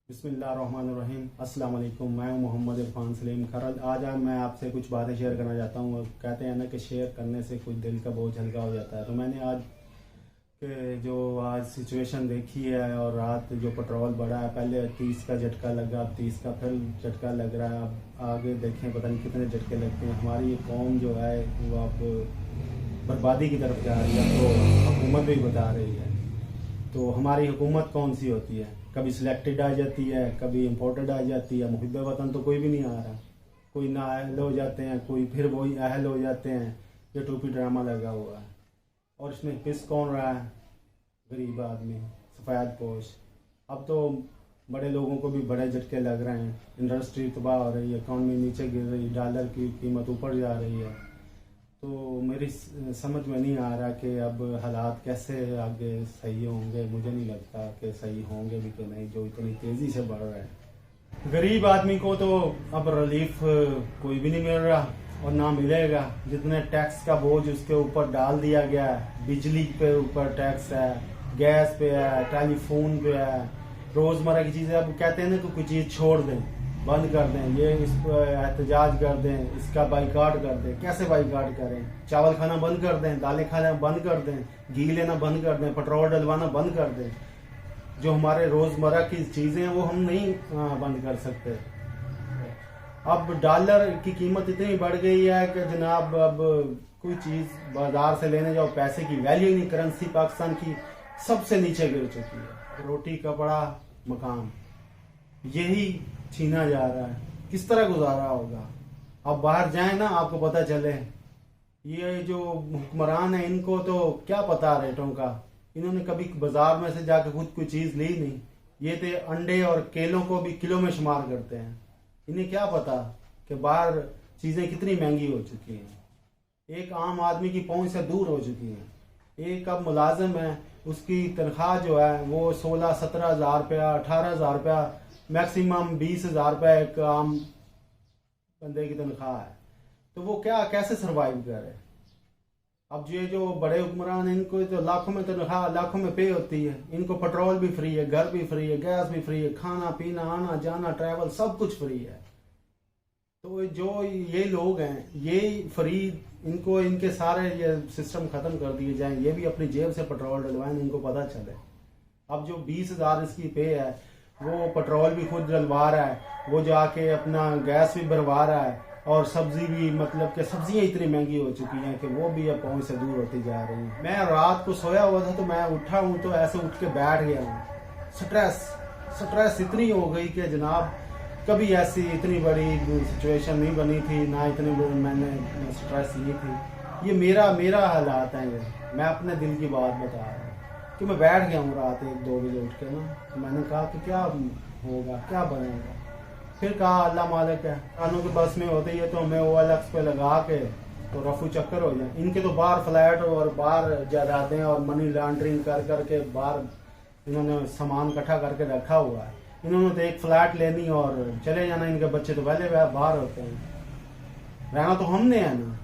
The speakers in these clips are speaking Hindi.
बिस्मिल्लाहिर्रहमानिर्रहीम। अस्सलाम वालेकुम। मैं हूं मोहम्मद इरफान सलीम खरल। आज मैं आपसे कुछ बातें शेयर करना चाहता हूं। कहते हैं ना कि शेयर करने से कुछ दिल का बोझ हल्का हो जाता है। तो मैंने आज के जो आज सिचुएशन देखी है और रात जो पेट्रोल बढ़ा है, पहले 30 का झटका लगा, अब 30 का फिर झटका लग रहा है। अब आगे देखें पता नहीं कितने झटके लगते हैं। हमारी ये कौम जो है वो अब बर्बादी की तरफ जा रही है, तो हुकूमत भी बता रही है। तो हमारी हुकूमत कौन सी होती है? कभी सिलेक्टेड आ जाती है, कभी इम्पोर्टेड आ जाती है। मुहिब वतन तो कोई भी नहीं आ रहा। कोई ना अहल हो जाते हैं, कोई फिर वही अहल हो जाते हैं। ये टोपी ड्रामा लगा हुआ है। और इसमें पिस कौन रहा है? गरीब आदमी, सफ़ेद पोश। अब तो बड़े लोगों को भी बड़े झटके लग रहे हैं। इंडस्ट्री तबाह हो रही है, इकॉनमी नीचे गिर रही है, डॉलर की कीमत ऊपर जा रही है। तो मेरी समझ में नहीं आ रहा कि अब हालात कैसे आगे सही होंगे। मुझे नहीं लगता कि सही होंगे भी कि नहीं, जो इतनी तेज़ी से बढ़ रहे हैं। गरीब आदमी को तो अब रिलीफ कोई भी नहीं मिल रहा और ना मिलेगा। जितने टैक्स का बोझ उसके ऊपर डाल दिया गया है, बिजली पे ऊपर टैक्स है, गैस पे है, टेलीफोन पे है, रोज़मर्रा की चीज़ें। अब कहते हैं ना कि कोई चीज़ छोड़ दें, बंद कर दें, ये इस पर एहतजाज कर दें, इसका बाइकाट कर दें। कैसे बाइकाट करें? चावल खाना बंद कर दें, दालें खाना बंद कर दें, घी लेना बंद कर दें, पेट्रोल डलवाना बंद कर दें। जो हमारे रोज़मर्रा की चीज़ें हैं वो हम नहीं बंद कर सकते। अब डॉलर की कीमत इतनी बढ़ गई है कि जनाब अब कोई चीज़ बाजार से लेने जाओ, पैसे की वैल्यू नहीं। करेंसी पाकिस्तान की सबसे नीचे गिर चुकी है। रोटी, कपड़ा, मकान, यही छीना जा रहा है। किस तरह गुजारा होगा? अब बाहर जाए ना, आपको पता चले। ये जो हुक्मरान है इनको तो क्या पता रेटों का। इन्होंने कभी बाजार में से जाकर खुद कोई चीज ली नहीं। ये तो अंडे और केलों को भी किलो में शुमार करते हैं। इन्हें क्या पता कि बाहर चीजें कितनी महंगी हो चुकी हैं, एक आम आदमी की पहुंच से दूर हो चुकी हैं। एक अब मुलाजिम है, उसकी तनख्वाह जो है वो 16-17 हज़ार रुपया, 18 हज़ार रुपया, मैक्सिमम 20 हज़ार रुपया एक आम बंदे की तनख्वाह है। तो वो क्या कैसे सरवाइव करे? अब ये जो बड़े हुक्मरान, इनको तो लाखों में तनख्वाह, लाखों में पे होती है। इनको पेट्रोल भी फ्री है, घर भी फ्री है, गैस भी फ्री है, खाना पीना, आना जाना, ट्रैवल सब कुछ फ्री है। तो जो ये लोग हैं, ये फ्री, इनको इनके सारे ये सिस्टम खत्म कर दिए जाएं, ये भी अपनी जेब से पेट्रोल डलवाएं, इनको पता चले। अब जो 20 हज़ार इसकी पे है, वो पेट्रोल भी खुद डलवा रहा है, वो जाके अपना गैस भी भरवा रहा है, और सब्जी भी, मतलब कि सब्जियां इतनी महंगी हो चुकी हैं कि वो भी अब पहुंच से दूर होती जा रही हैं। मैं रात को सोया हुआ था तो मैं उठा हूं तो ऐसे उठ के बैठ गया हूँ। स्ट्रेस इतनी हो गई कि जनाब कभी ऐसी इतनी बड़ी सिचुएशन नहीं बनी थी, ना इतनी बड़ी मैंने स्ट्रेस ली थी। ये मेरा हालात है। ये मैं अपने दिल की बात बता रहा हूँ कि मैं बैठ गया हूँ रात 1-2 बजे उठ के ना। तो मैंने कहा कि क्या होगा, क्या बनेगा। फिर कहा अल्लाह मालिक है, कानों के बस में होते ही है तो हमें OLX पे लगा के तो रफू चक्कर हो जाए। इनके तो बाहर फ्लैट और बाहर जायदादें और मनी लॉन्ड्रिंग कर करके बाहर इन्होंने सामान इकट्ठा करके रखा हुआ है। इन्होंने तो एक फ्लैट लेनी और चले जाना। इनके बच्चे तो पहले बाहर होते हैं। रहना तो हमने है ना,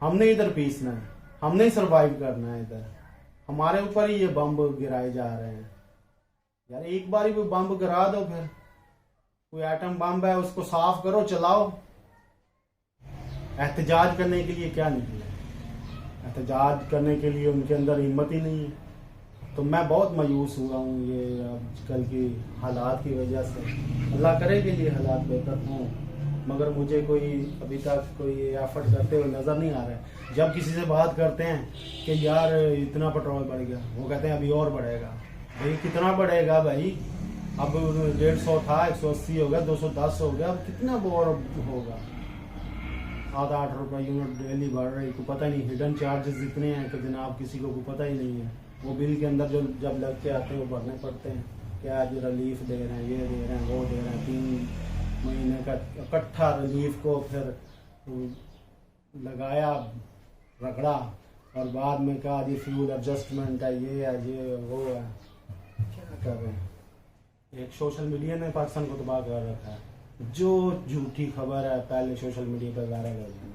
हमने इधर पीसना है, हमने ही सर्वाइव करना है। इधर हमारे ऊपर ही ये बम गिराए जा रहे हैं। यार एक बार ही वो बम गिरा दो, फिर कोई एटम बम है उसको साफ करो, चलाओ। एहतजाज करने के लिए क्या निकले? एहतजाज करने के लिए उनके अंदर हिम्मत ही नहीं है। तो मैं बहुत मायूस हुआ हूँ ये आजकल की हालात की वजह से। अल्लाह करे कि ये हालात बेहतर हों, मगर मुझे कोई अभी तक कोई एफर्ट करते हुए नज़र नहीं आ रहा है। जब किसी से बात करते हैं कि यार इतना पेट्रोल बढ़ गया, वो कहते हैं अभी और बढ़ेगा। भाई कितना बढ़ेगा भाई? अब 150 था, 180 हो गया, 210 हो गया, अब कितना और होगा? 7-8 रुपये यूनिट डेली बढ़ रही। को पता नहीं, हिडन चार्जेस इतने हैं कि जनाब किसी को पता ही नहीं है। वो बिल के अंदर जो जब लग के आते हैं वो भरने पड़ते हैं। क्या आज रिलीफ दे रहे हैं, ये दे रहे हैं, वो दे रहे हैं। 3 महीने का इकट्ठा रिलीफ को फिर लगाया, रगड़ा, और बाद में कहा जी फ्यूल एडजस्टमेंट है, ये है, ये वो है। क्या कर रहे हैं? एक सोशल मीडिया ने पाकिस्तान को तबाह कर रखा है। जो झूठी खबर है पहले सोशल मीडिया पर वायरल हो जाएगी।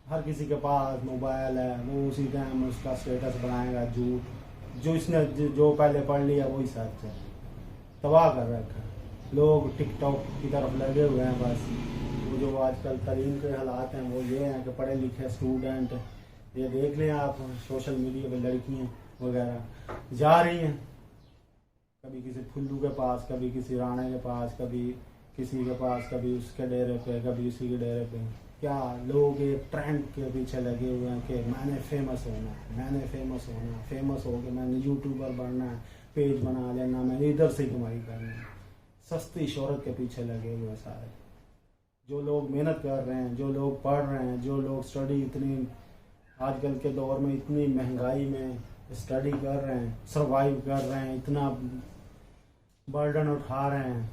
हर किसी के पास मोबाइल है, वो उसी टाइम उसका स्टेटस बनाएगा झूठ। जो इसने जो पहले पढ़ लिया वही सच है। तबाह कर रखा है। लोग टिकटॉक की तरफ लगे हुए हैं बस। वो जो आजकल तालीम के हालात हैं वो ये हैं कि पढ़े लिखे स्टूडेंट, ये देख लें आप सोशल मीडिया पे लड़कियां वगैरह जा रही हैं, कभी किसी फुल्लू के पास, कभी किसी राणे के पास, कभी किसी के पास, कभी उसके डेरे पे, कभी उसी के डेरे पे। क्या लोग एक ट्रेंड के पीछे लगे हुए हैं कि मैंने फेमस होना है, मैंने फेमस होना है, फेमस हो के मैंने यूट्यूबर बनना है, पेज बना लेना, मैंने इधर से कमाई करनी है। सस्ती शोहरत के पीछे लगे हुए सारे। जो लोग मेहनत कर रहे हैं, जो लोग पढ़ रहे हैं, जो लोग स्टडी, इतनी आजकल के दौर में इतनी महंगाई में स्टडी कर रहे हैं, सर्वाइव कर रहे हैं, इतना बर्डन उठा रहे हैं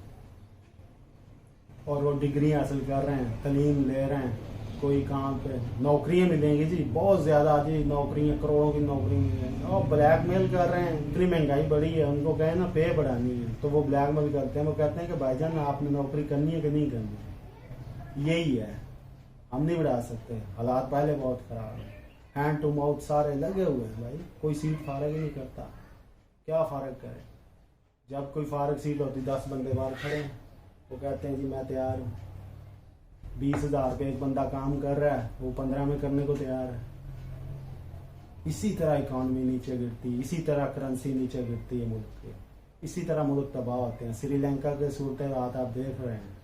और वो डिग्री हासिल कर रहे हैं, तालीम ले रहे हैं, कोई काम पे नौकरियां मिलेंगी जी, बहुत ज़्यादा जी नौकरियां, करोड़ों की नौकरी मिलेंगी। और ब्लैकमेल कर रहे हैं, इतनी महंगाई बढ़ी है, उनको कहे ना पे बढ़ानी है तो वो ब्लैकमेल करते हैं। वो कहते हैं कि भाईजान आपने नौकरी करनी है कि नहीं करनी, यही है, हम नहीं बढ़ा सकते, हालात पहले बहुत ख़राब है। हैंड टू माउथ सारे लगे हुए हैं भाई, कोई सीट फारग ही नहीं करता, क्या फ़र्क करे। जब कोई फारग सीट होती 10 बंदे बाहर खड़े हैं, वो कहते हैं जी मैं तैयार हूँ। 20,000 पे एक बंदा काम कर रहा है, वो 15 में करने को तैयार है। इसी तरह इकॉनमी नीचे गिरती, इसी तरह करेंसी नीचे गिरती है मुल्क के, इसी तरह मुल्क तबाह होते हैं। श्रीलंका के सूरत हालात आप देख रहे हैं,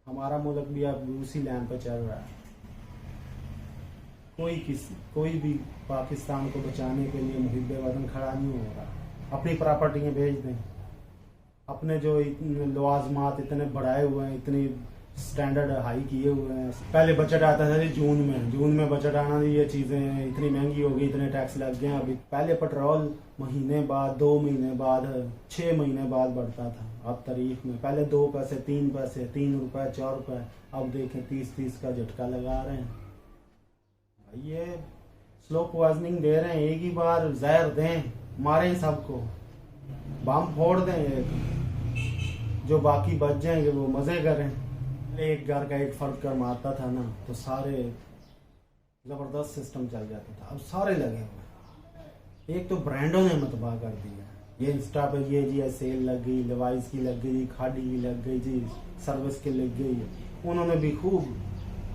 हमारा मुल्क भी अब उसी लाइन पर चल रहा है। कोई भी पाकिस्तान को बचाने के लिए मुहिब वतन खड़ा नहीं हो रहा। अपनी प्रॉपर्टियाँ बेच दें, अपने जो लवाजमात इतने बढ़ाए हुए हैं, इतनी स्टैंडर्ड हाई किए हुए हैं। पहले बजट आता था जी जून में बजट आना, ये चीज़ें इतनी महंगी हो गई, इतने टैक्स लग गए। अभी पहले पेट्रोल महीने बाद, 2 महीने बाद, 6 महीने बाद बढ़ता था। अब तारीख में पहले 2 पैसे, 3 पैसे, 3 रुपए, 4 रुपए, अब देखें 30 का झटका लगा रहे हैं। ये स्लो पॉइजनिंग दे रहे हैं, एक ही बार जहर दें, मारें सबको, बम फोड़ दें एक, जो बाकी बच जाएंगे वो मजे करें। एक घर का एक फर्द कर मारता था ना तो सारे जबरदस्त सिस्टम चल जाता था, अब सारे लगे हुए। एक तो ब्रांडों ने मतबा कर दिया, ये इंस्टा पे ये जी सेल लग गई, लेवाइस की लग गई, खाड़ी की लग गई जी, सर्विस की लग गई, उन्होंने भी खूब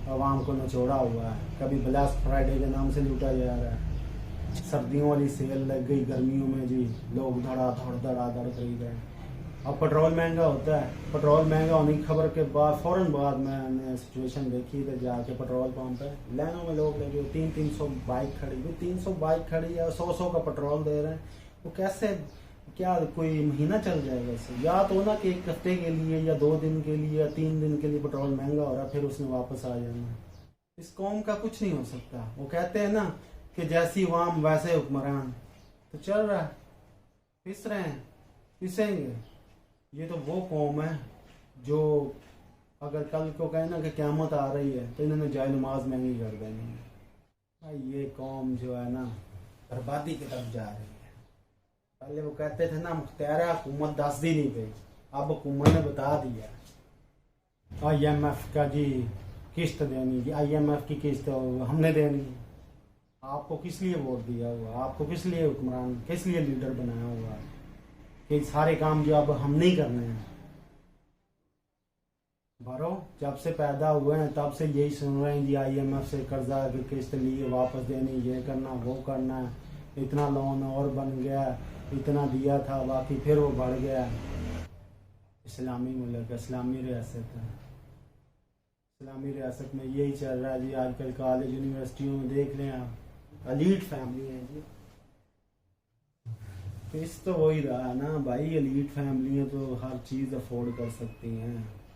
आवाम को निचोड़ा हुआ है। कभी ब्लैक फ्राइडे के नाम से लूटा जा रहा है। सर्दियों वाली सेल लग गई, गर्मियों में जी लोग धड़ाधड़ खरीद रहे हैं। अब पेट्रोल महंगा होता है, पेट्रोल महंगा होने की खबर के बाद फौरन बाद मैंने सिचुएशन देखी तो जाके पेट्रोल पंप पे लाइनों में लोग लगे, 300 बाइक खड़ी, 300 बाइक खड़ी है, 100 का पेट्रोल दे रहे हैं। वो कैसे, क्या कोई महीना चल जाएगा इससे? या तो ना कि 1 हफ्ते के लिए या 2 दिन के लिए या 3 दिन के लिए पेट्रोल महंगा हो रहा है, फिर उसने वापस आ जाना। इस कौम का कुछ नहीं हो सकता। वो कहते हैं ना कि जैसी वाम वैसे हुक्मरान, तो चल रहा है, पिस रहे हैं, पिसेंगे। ये तो वो कौम है जो अगर कल को कहे ना कि क़यामत आ रही है तो इन्होंने जाए नमाज महंगी कर देनी है। भाई ये कौम जो है ना बर्बादी की तरफ जा रही है। पहले वो कहते थे ना मुख्तियार हुकूमत 10 दिन ही पे, अब हुकूमत ने बता दिया IMF का जी किस्त देनी, जी IMF की किस्त हमने देनी है। आपको किस लिए वोट दिया हुआ, आपको किस लिए हुक्मरान, किस लिए लीडर बनाया हुआ है कि सारे काम जो अब हम नहीं करने हैं। भरो, जब से पैदा हुए हैं तब से यही सुन रहे हैं जी IMF से कर्जा की किस्त लिए वापस देनी, ये करना वो करना, इतना लोन और बन गया, इतना दिया था बाकी फिर वो बढ़ गया। इस्लामी मुल्क, इस्लामी रियासत है, इस्लामी रियासत में यही चल रहा है जी। आजकल कॉलेज यूनिवर्सिटियों में देख लें आप, एलीट फैमिली है जी। इस तो वही रहा ना भाई, एलीट फैमिलियाँ तो हर चीज़ अफोर्ड कर सकती हैं,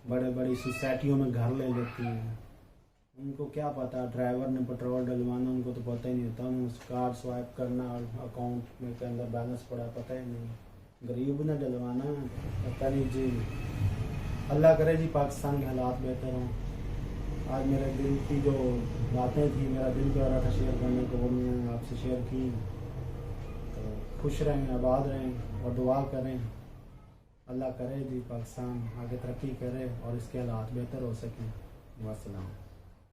बड़े बड़ी सोसाइटियों में घर ले लेती हैं। उनको क्या पता ड्राइवर ने पेट्रोल डलवाना, उनको तो पता ही नहीं होता। उनको कार्ड स्वाइप करना और अकाउंट में के अंदर बैलेंस पड़ा पता ही नहीं। गरीब ने डलवाना पता नहीं जी। अल्लाह करे जी पाकिस्तान के हालात बेहतर हों। आज मेरे दिल की जो बातें थी, मेरा दिल कर रहा था शेयर करने को, वो मैंने आपसे शेयर की। तो खुश रहें, आबाद रहें और दुआ करें। अल्लाह करे जी पाकिस्तान आगे तरक्की करे और इसके हालात बेहतर हो सकें। वस्सलाम।